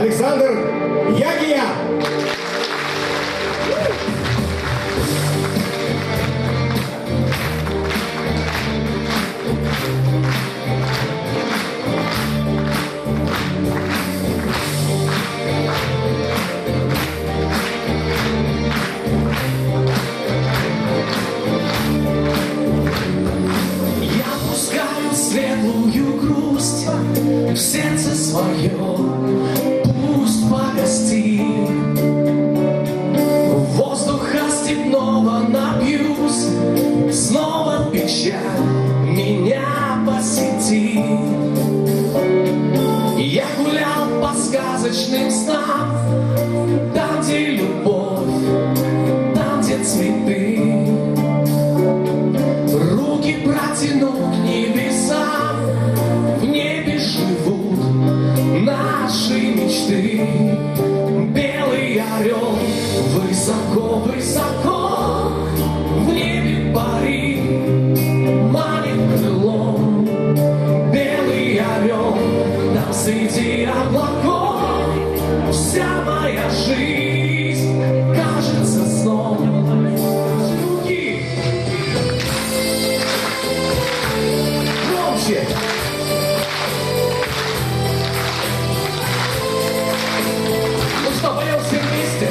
Александр Ягия. В сердце своем пусть погостит, воздуха степного напьюсь, снова печаль меня посетит. Я гулял по сказочным снам, там, где любовь, там, где цветы. Руки протяну к небесам, в небе живут наши мечты. Белый орел высоко-высоко в небе парит, манит крылом. Белый орел там среди облаков, вся моя жизнь кажется сном. Руки громче. Поем все вместе.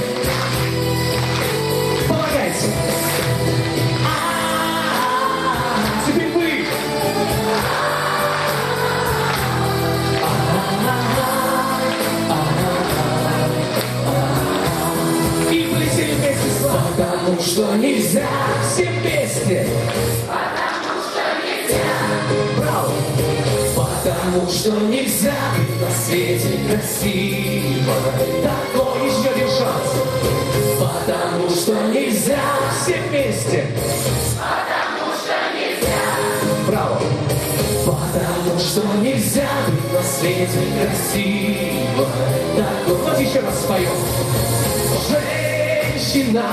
Помогайте. Теперь вы. И полетели вместе с вами. Потому что нельзя все вместе. Потому что нельзя. Браво. Потому что нельзя быть на свете красиво. Такой еще один шанс. Потому что нельзя все вместе. Потому что нельзя. Браво. Потому что нельзя быть на свете красиво. Такой. Вот еще раз споем. Женщина,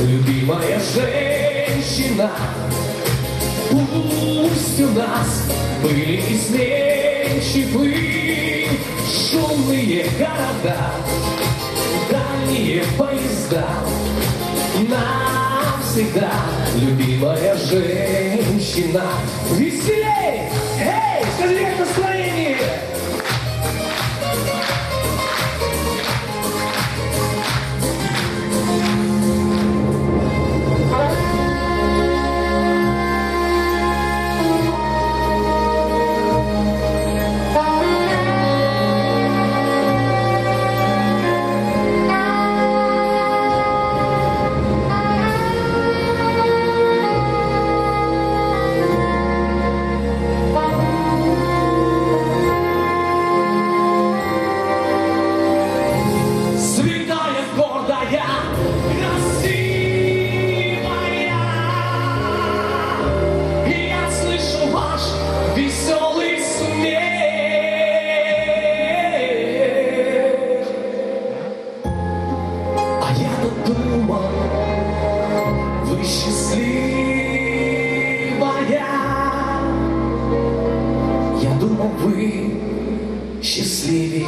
любимая женщина, пусть у нас были изменчивы шумные города, дальние поезда. Навсегда, любимая женщина. Веселей! Эй, скажи, как настроение? Счастливее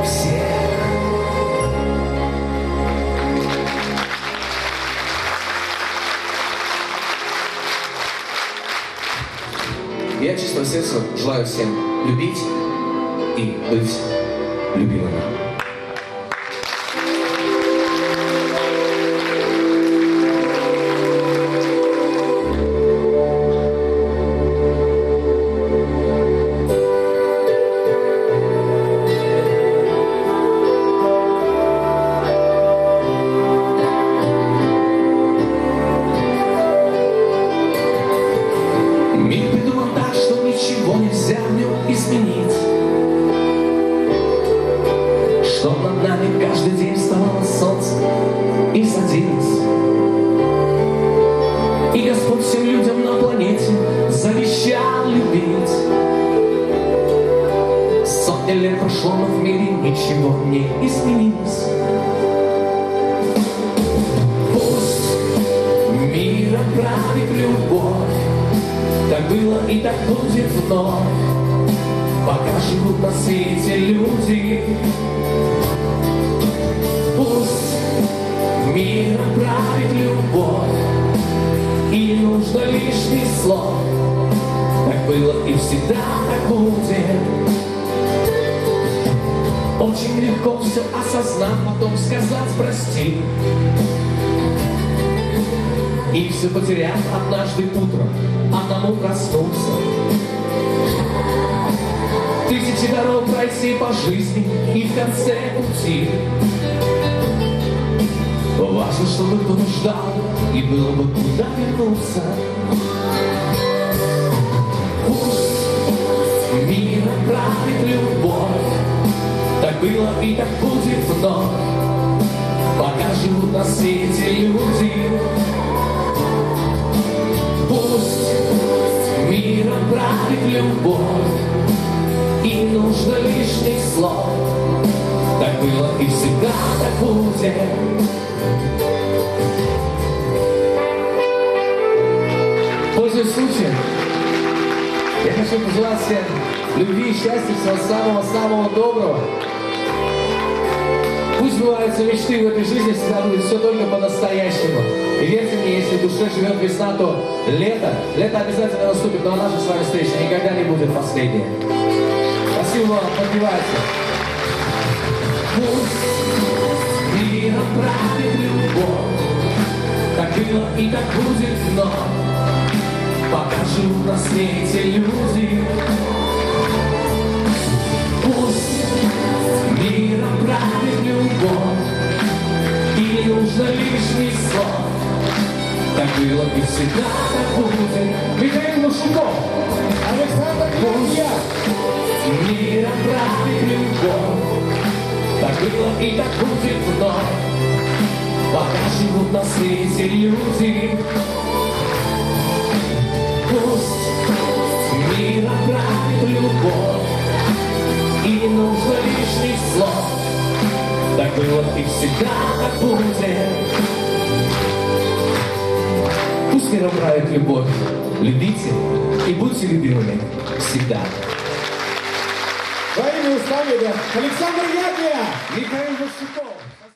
всех. Я от чистого сердца желаю всем любить и быть любимыми. Мир придуман так, что ничего нельзя в нем изменить, чтоб над нами каждый день вставало солнце и садилось. И Господь всем людям на планете завещал любить. Сотни лет прошло, но в мире ничего не изменилось. Пусть мир правит любовь, так было и так будет вновь. пока живут на свете люди. Пусть миром правит любовь, и не нужно лишних слов. Так было и всегда так будет. Очень легко все осознать, потом сказать прости. И все потеряв однажды утром, одному проснуться. Тысячи дорог пройти по жизни и в конце пути. Важно, чтобы кто-то ждал, и было бы куда вернуться. Пусть миром правит любовь, так было и так будет вновь, пока живут на свете люди. Пусть миром правит любовь, и не нужно лишних слов. Так было и всегда так будет. Пользуясь случаем, я хочу пожелать всем любви и счастья, всего самого-самого доброго. Пусть сбываются мечты в этой жизни, всегда будет все только по-настоящему. И верьте мне, если в душе живет весна, то лето обязательно наступит, но наша с вами встреча никогда не будет последней. Спасибо вам, подпевайте. Пусть миром правит любовь, так было и так будет вновь, пока живут на свете люди. Пусть миром правит любовь, и не нужно лишних слов. Так было и всегда так будет. Михаил Машуков, Александр Илья. миром правит любовь, так было и так будет вновь, пока живут на свете люди. Пусть миром правит любовь, и не нужно лишних слов. Так было и всегда так будет. Пусть миром правит любовь. Любите и будьте любимыми всегда. Своими устами, да. Александр Ягия. Михаил Машуков.